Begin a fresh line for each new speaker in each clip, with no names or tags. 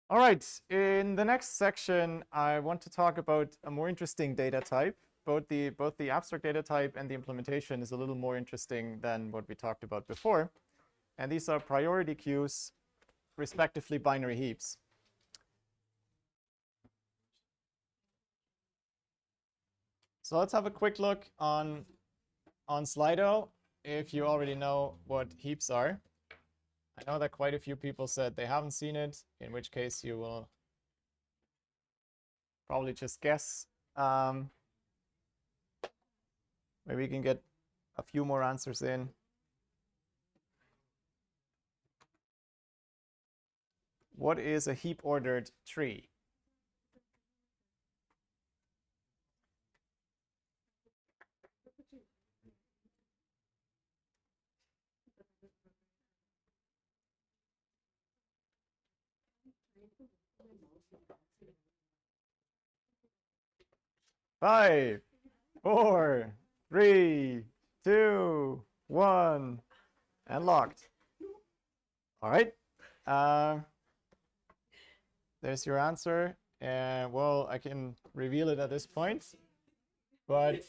All right, in the next section, I want to talk about a more interesting data type. Both the abstract data type and the implementation is a little more interesting than what we talked about before. And these are priority queues, respectively binary heaps. So let's have a quick look on Slido if you already know what heaps are. I know that quite a few people said they haven't seen it, in which case you will probably just guess. Maybe we can get a few more answers in. What is a heap ordered tree? Five, 4, 3, 2, 1, and locked. All right. There's your answer. And well, I can reveal it at this point, but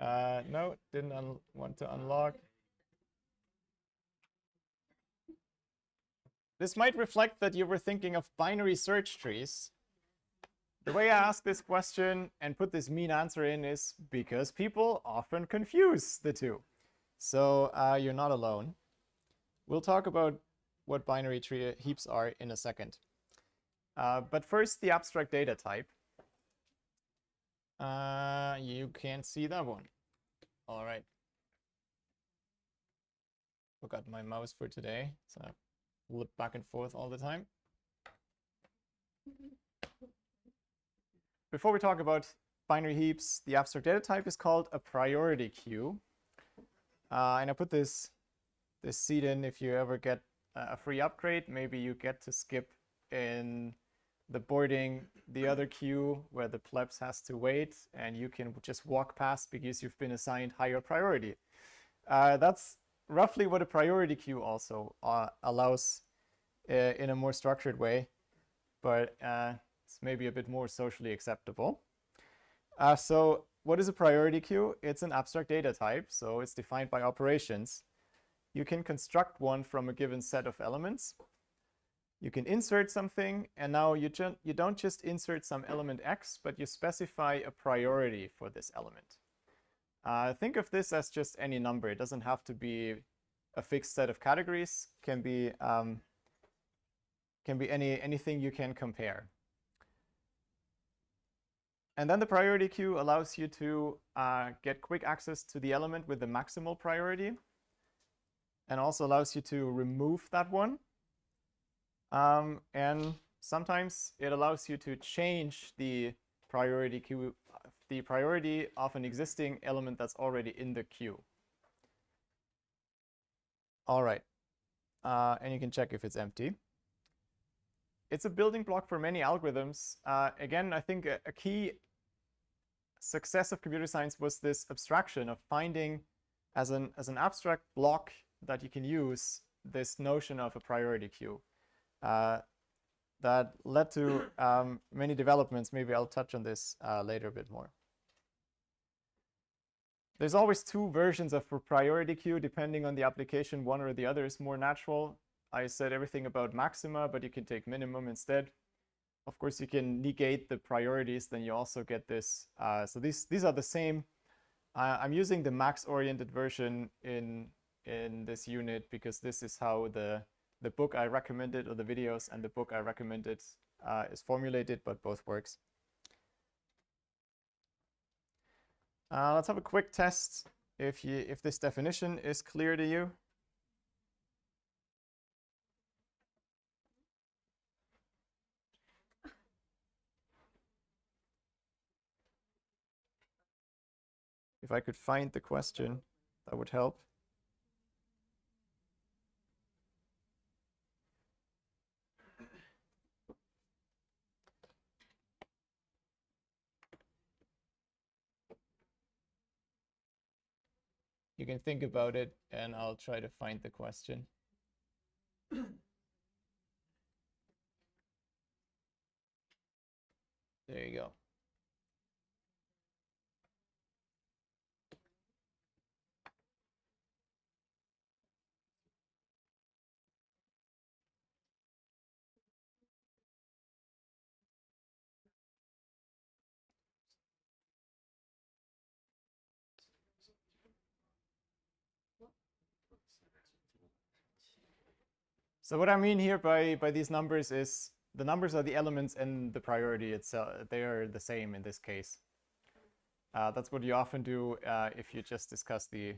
no, didn't want to unlock. This might reflect that you were thinking of binary search trees. The way I ask this question and put this mean answer in is because people often confuse the two. So you're not alone. We'll talk about what binary tree heaps are in a second. But first, the abstract data type. You can't see that one. All right. Forgot my mouse for today, so I flip back and forth all the time. Before we talk about binary heaps, the abstract data type is called a priority queue. And I put this seed in if you ever get a free upgrade. Maybe you get to skip in the boarding the other queue where the plebs has to wait, and you can just walk past because you've been assigned higher priority. That's roughly what a priority queue also allows in a more structured way, but it's maybe a bit more socially acceptable. So what is a priority queue? It's an abstract data type, so it's defined by operations. You can construct one from a given set of elements. You can insert something, and now you don't just insert some element X, but you specify a priority for this element. Think of this as just any number. It doesn't have to be a fixed set of categories. Can be anything you can compare. And then the priority queue allows you to get quick access to the element with the maximal priority, and also allows you to remove that one. And sometimes it allows you to change the priority queue, the priority of an existing element that's already in the queue. All right. And you can check if it's empty. It's a building block for many algorithms. Again, I think a key success of computer science was this abstraction of finding as an abstract block that you can use this notion of a priority queue. That led to many developments. Maybe I'll touch on this later a bit more. There's always two versions of a priority queue depending on the application. One or the other is more natural. I said everything about maxima, but you can take minimum instead. Of course, you can negate the priorities, then you also get this. So these are the same. I'm using the max-oriented version in this unit because this is how the book I recommended, or the videos and the book I recommended, is formulated, but both works. Let's have a quick test if this definition is clear to you. If I could find the question, that would help. You can think about it, and I'll try to find the question. There you go. So what I mean here by these numbers is the numbers are the elements and the priority itself. They are the same in this case. That's what you often do if you just discuss the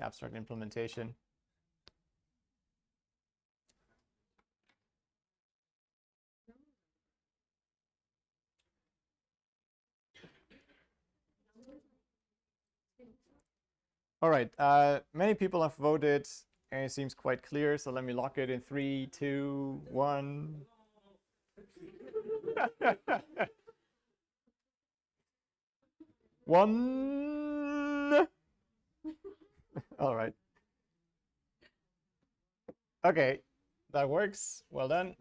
abstract implementation. All right, many people have voted, and it seems quite clear. So let me lock it in 3, 2, 1. One. All right. Okay, that works. Well done.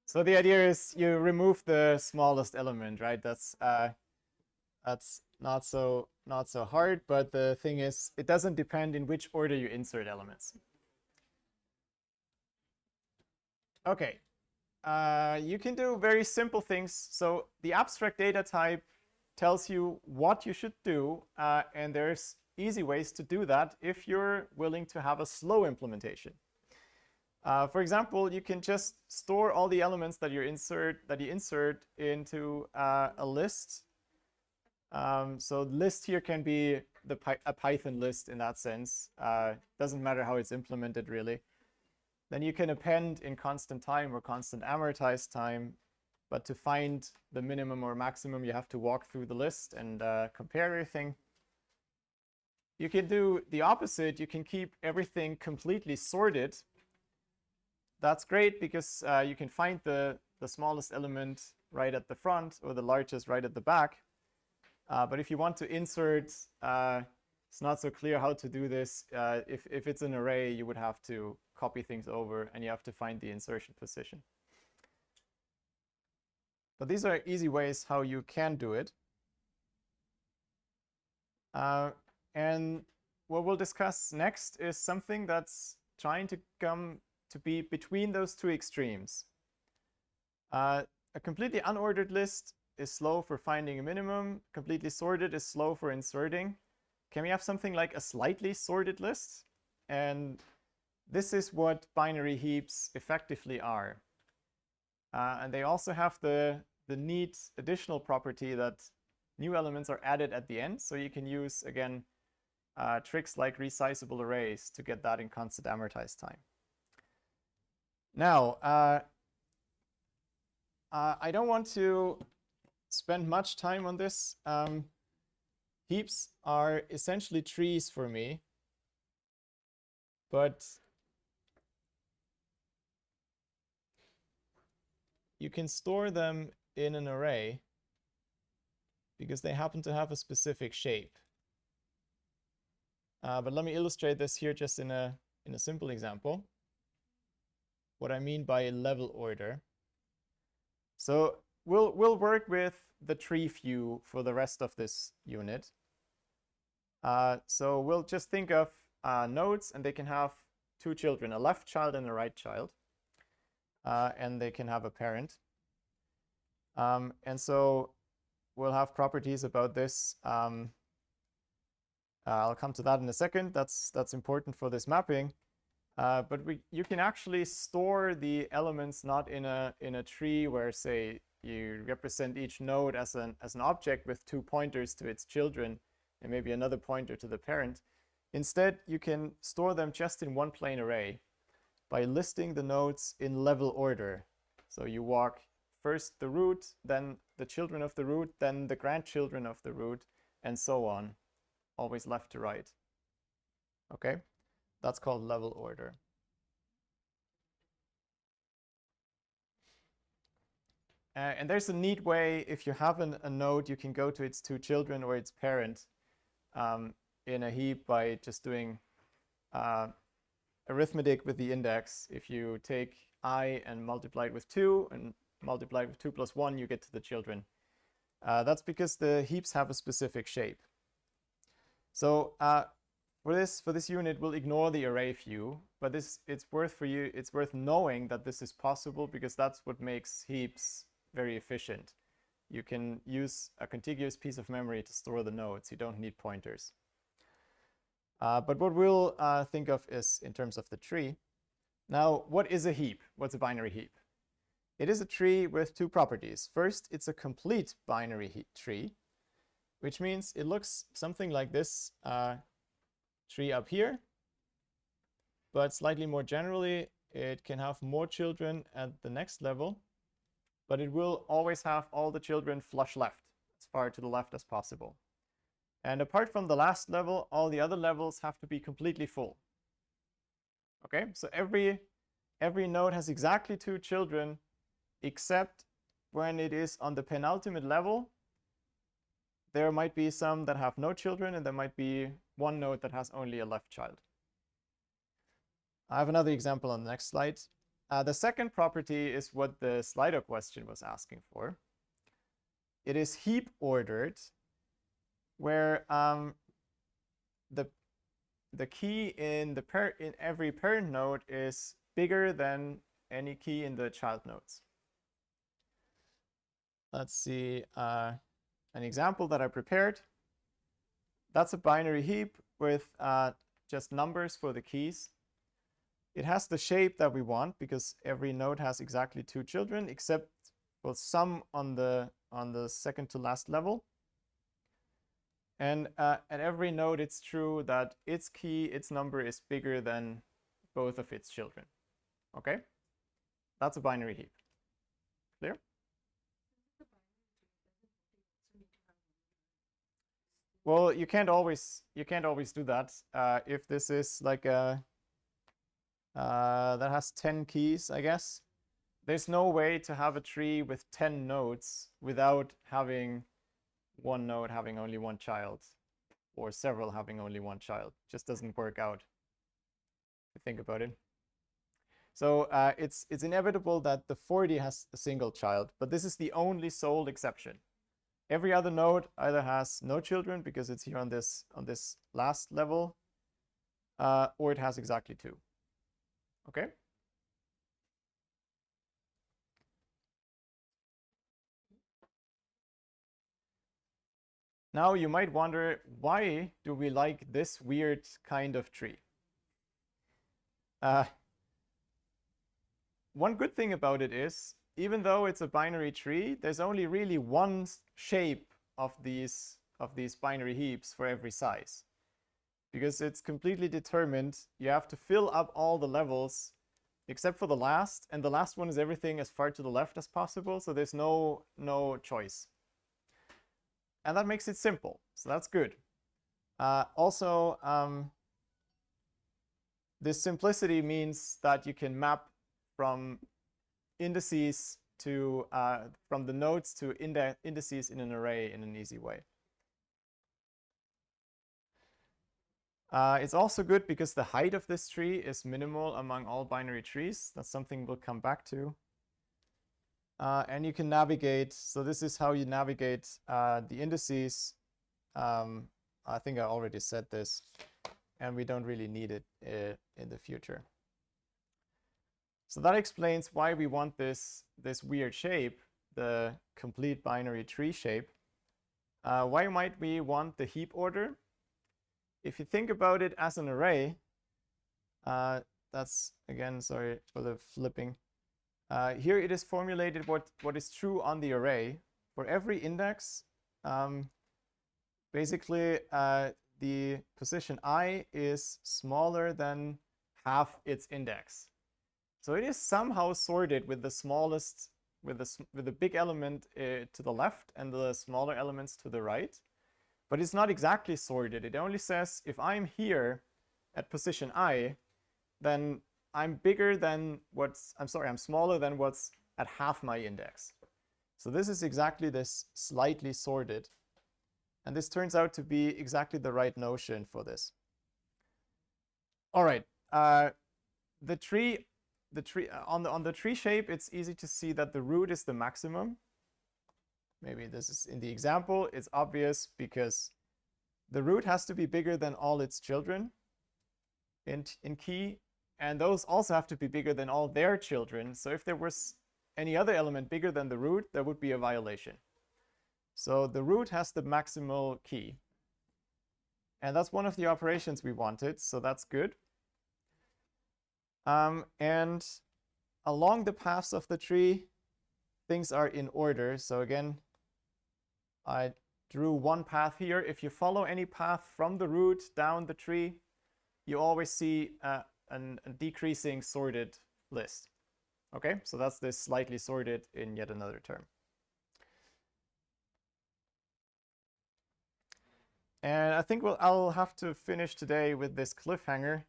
So the idea is you remove the smallest element, right? That's not so hard, but the thing is, it doesn't depend in which order you insert elements. Okay, you can do very simple things. So the abstract data type tells you what you should do, and there's easy ways to do that if you're willing to have a slow implementation. For example, you can just store all the elements that you insert into a list. So list here can be a Python list in that sense. Doesn't matter how it's implemented really. Then you can append in constant time or constant amortized time. But to find the minimum or maximum, you have to walk through the list and compare everything. You can do the opposite. You can keep everything completely sorted. That's great because you can find the smallest element right at the front or the largest right at the back. But if you want to insert, it's not so clear how to do this. If it's an array, you would have to copy things over and you have to find the insertion position. But these are easy ways how you can do it. And what we'll discuss next is something that's trying to come to be between those two extremes. A completely unordered list is slow for finding a minimum. Completely sorted is slow for inserting. Can we have something like a slightly sorted list? And this is what binary heaps effectively are. And they also have the neat additional property that new elements are added at the end. So you can use, again, tricks like resizable arrays to get that in constant amortized time. Now, I don't want to spend much time on this. Heaps are essentially trees for me, but you can store them in an array because they happen to have a specific shape. But let me illustrate this here just in a simple example. What I mean by level order. So we'll work with the tree view for the rest of this unit. So we'll just think of nodes, and they can have two children, a left child and a right child. And they can have a parent. And so we'll have properties about this. I'll come to that in a second. That's important for this mapping. But you can actually store the elements not in a tree where, say, you represent each node as an object with 2 pointers to its children and maybe another pointer to the parent. Instead, you can store them just in one plain array by listing the nodes in level order. So you walk first the root, then the children of the root, then the grandchildren of the root, and so on, always left to right. Okay, that's called level order. And there's a neat way, if you have a node, you can go to its 2 children or its parent in a heap by just doing arithmetic with the index. If you take I and multiply it with 2 and multiply it with 2 plus 1, you get to the children. That's because the heaps have a specific shape. So for this unit, we'll ignore the array view, but it's worth knowing that this is possible, because that's what makes heaps very efficient. You can use a contiguous piece of memory to store the nodes. You don't need pointers. But what we'll think of is in terms of the tree. Now, what is a heap? What's a binary heap? It is a tree with two properties. First, it's a complete binary tree, which means it looks something like this tree up here. But slightly more generally, it can have more children at the next level, but it will always have all the children flush left, as far to the left as possible. And apart from the last level, all the other levels have to be completely full. Okay, so every node has exactly 2 children, except when it is on the penultimate level. There might be some that have no children, and there might be one node that has only a left child. I have another example on the next slide. The second property is what the Slido question was asking for. It is heap ordered, where the key in every parent node is bigger than any key in the child nodes. Let's see an example that I prepared. That's a binary heap with just numbers for the keys. It has the shape that we want, because every node has exactly 2 children, except for some on the second to last level. And at every node, it's true that its key, its number, is bigger than both of its children. Okay? That's a binary heap. Clear? Well, you can't always do that. If this is like a that has 10 keys, I guess, there's no way to have a tree with 10 nodes without having one node having only one child, or several having only one child. It just doesn't work out, if you think about it. So it's inevitable that the 40 has a single child, but this is the only sole exception. Every other node either has no children, because it's here on this last level, or it has exactly 2. Okay? Now you might wonder, why do we like this weird kind of tree? One good thing about it is, even though it's a binary tree, there's only really one shape of these binary heaps for every size. Because it's completely determined, you have to fill up all the levels except for the last, and the last one is everything as far to the left as possible, so there's no choice. And that makes it simple, so that's good. Also, this simplicity means that you can map from indices to from the nodes to indices in an array in an easy way. It's also good because the height of this tree is minimal among all binary trees. That's something we'll come back to. And you can navigate. So this is how you navigate the indices. I think I already said this, and we don't really need it in the future. So that explains why we want this weird shape, the complete binary tree shape. Why might we want the heap order? If you think about it as an array, that's, again, sorry for the flipping. Here it is formulated what is true on the array. For every index, basically the position I is smaller than half its index. So it is somehow sorted with the smallest, with the big element to the left and the smaller elements to the right. But it's not exactly sorted. It only says if I'm here at position I, then I'm bigger than I'm smaller than what's at half my index. So this is exactly this slightly sorted. And this turns out to be exactly the right notion for this. All right. The tree on the tree shape, it's easy to see that the root is the maximum. Maybe this is in the example. It's obvious because the root has to be bigger than all its children in key, and those also have to be bigger than all their children. So if there was any other element bigger than the root, there would be a violation. So the root has the maximal key. And that's one of the operations we wanted, so that's good. And along the paths of the tree, things are in order. So again, I drew one path here. If you follow any path from the root down the tree, you always see a decreasing sorted list. Okay, so that's this slightly sorted in yet another term. And I think I'll have to finish today with this cliffhanger.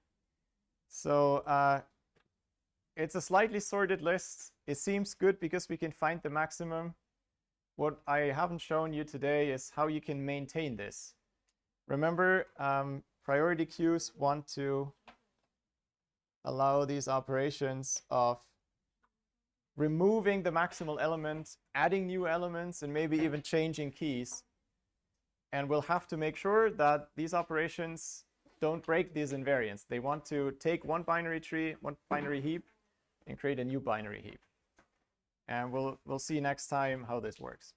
So it's a slightly sorted list. It seems good because we can find the maximum. What I haven't shown you today is how you can maintain this. Remember, priority queues want to allow these operations of removing the maximal element, adding new elements, and maybe even changing keys. And we'll have to make sure that these operations don't break these invariants. They want to take one binary tree, one binary heap, and create a new binary heap. And we'll see next time how this works.